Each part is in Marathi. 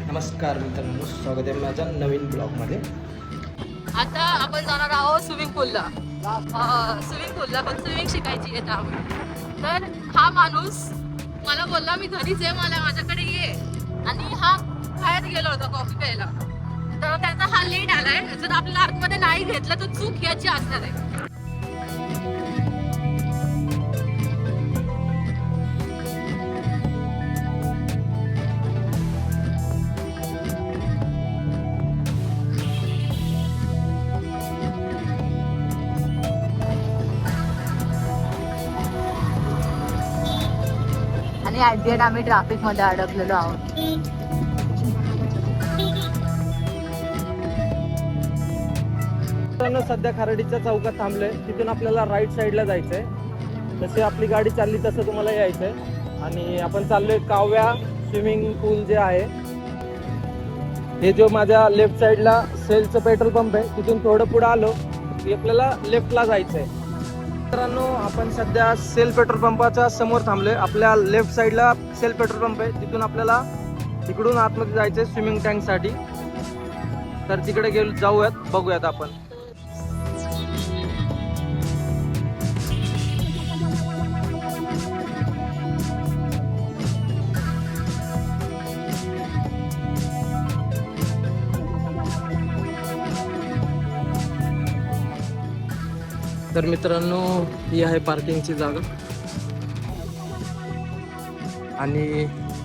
नमस्कार मित्रांनो, स्वागत आहे माझ्या नवीन ब्लॉगमध्ये. आता आपण जाणार आहोत स्विमिंग पूलला. पण स्विमिंग शिकायची आहे त्यामुळे. तर हा माणूस मला बोलला मी घरीच आहे, मला माझ्याकडे ये. आणि हा बाहेर गेला होता कॉफी प्यायला. तर त्याचा हा लेट आलाय. जर आपल्याला आतमध्ये नाही घेतलं तर चूक याची असणार आहे. आणि ऍट दी एंड आम्ही ट्रॅफिक मध्ये अडकलेलो आहोत. सध्या खराडीच्या चौकात थांबलोय. तिथून आपल्याला राईट साईडला जायचंय. जशी आपली गाडी चालली तसं तुम्हाला यायचंय. आणि आपण चाललोय काव्या स्विमिंग पूल जे आहे, हे जो माझ्या लेफ्ट साईडला सेलचं पेट्रोल पंप आहे, तिथून थोडं पुढे आलो की आपल्याला लेफ्टला जायचंय. मित्रांनो, आपण सध्या सेल पेट्रोल पंपाच्या समोर थांबलोय. आपल्या लेफ्ट साईडला सेल पेट्रोल पंप आहे, तिथून आपल्याला तिकडून आतमध्ये जायचंय स्विमिंग टँक साठी. तर तिकडे जाऊयात, बघूयात आपण. तर मित्रांनो, ही आहे पार्किंगची जागा आणि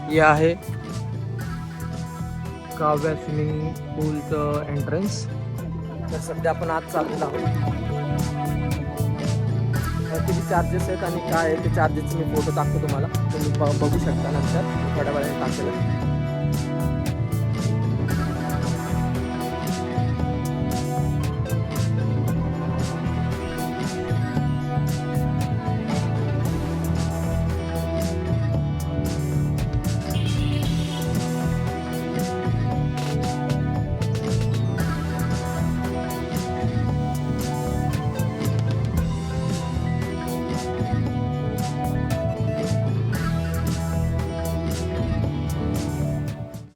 ही आहे काव्या स्विमिंग पूलचं एंट्रन्स. तर सध्या आपण आज चाललेलो आहोत. किती चार्जेस आहेत आणि काय आहे ते चार्जेसचे मी फोटो टाकतो तुम्हाला, तुम्ही बघू शकता नंतर थोड्या वेळाने टाकेल.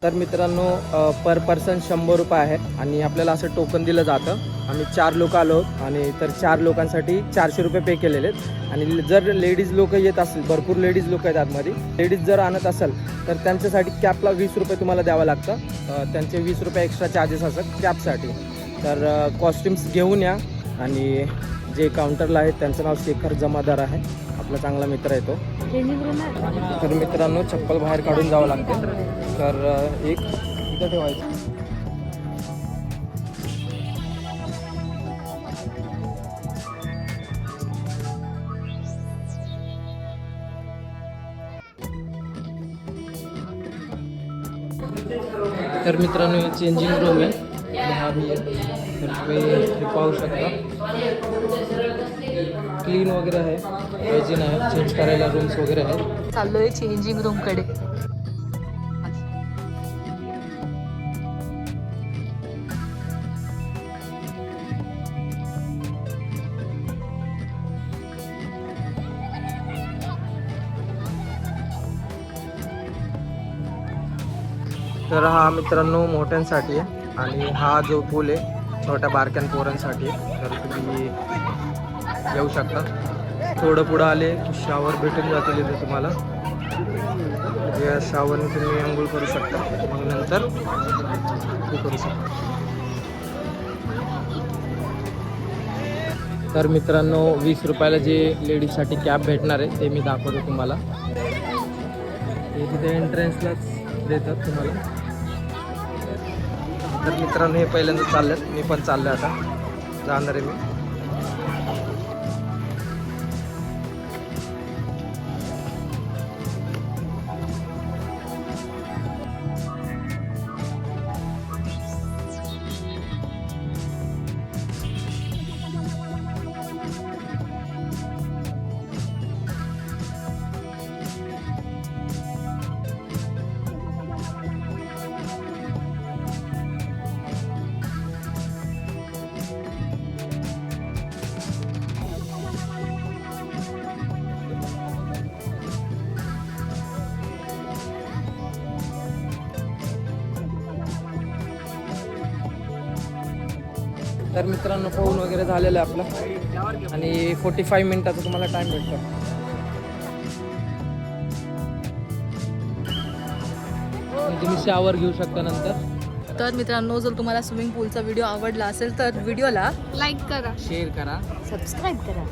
तर मित्रांनो, पर पर्सन 100 रुपये आहे आणि आपल्याला असं टोकन दिलं जातं. आम्ही 4 लोक आलो आणि तर 4 लोकांसाठी 400 रुपये पे केलेले आहेत. आणि जर लेडीज लोक येत असतील, भरपूर लेडीज लोक आहेत आतमध्ये, लेडीज जर आणत असेल तर त्यांच्यासाठी कॅपला 20 रुपये तुम्हाला द्यावं लागतं. त्यांचे 20 रुपये एक्स्ट्रा चार्जेस असतात कॅपसाठी. तर कॉस्ट्युम्स घेऊन या. आणि जे काउंटरला आहेत त्यांचं नाव शेखर जमादार आहे, आपला चांगला मित्र आहे तो. तर मित्रांनो, चप्पल बाहेर काढून जावं लागते. तर एक इथं ठेवायचं. तर मित्रांनो, हे चेंजिंग रूम आहे. तर तुम्ही पाहू शकता, क्लीन वगैरे आहे, हायजीन आहे, चेंज करायला रूम्स वगैरे आहेत. चाललोय चेंजिंग रूम कडे. तर हा मित्रांनो मोठ्यांसाठी आहे आणि हा जो पूल आहे छोट्या बारक्यान पोरांसाठी आहे. तर तुम्ही येऊ शकता. थोडं पुढं आले की शावर भेटून जातील इथे तुम्हाला. या शावरने तुम्ही आंघोळ करू शकता, मग नंतर हे करू शकता. तर मित्रांनो, 20 रुपयाला जे लेडीजसाठी कॅब भेटणार आहे ते मी दाखवतो तुम्हाला. ते तिथे एंट्रन्सलाच देतात तुम्हाला. तर मित्रांनो, हे पहिल्यांदा चाललेत, मी पण चाललो आता, जाणार आहे मी. तर मित्रांनो पोहून वगैरे झालेलं आहे आपलं आणि 45 मिनिटाचा तुम्हाला टाईम भेटतो. आणि तुम्ही शावर घेऊ शकता नंतर. तर मित्रांनो जर तुम्हाला स्विमिंग पूलचा व्हिडिओ आवडला असेल तर व्हिडिओला लाईक करा, शेअर करा. सबस्क्राईब करा.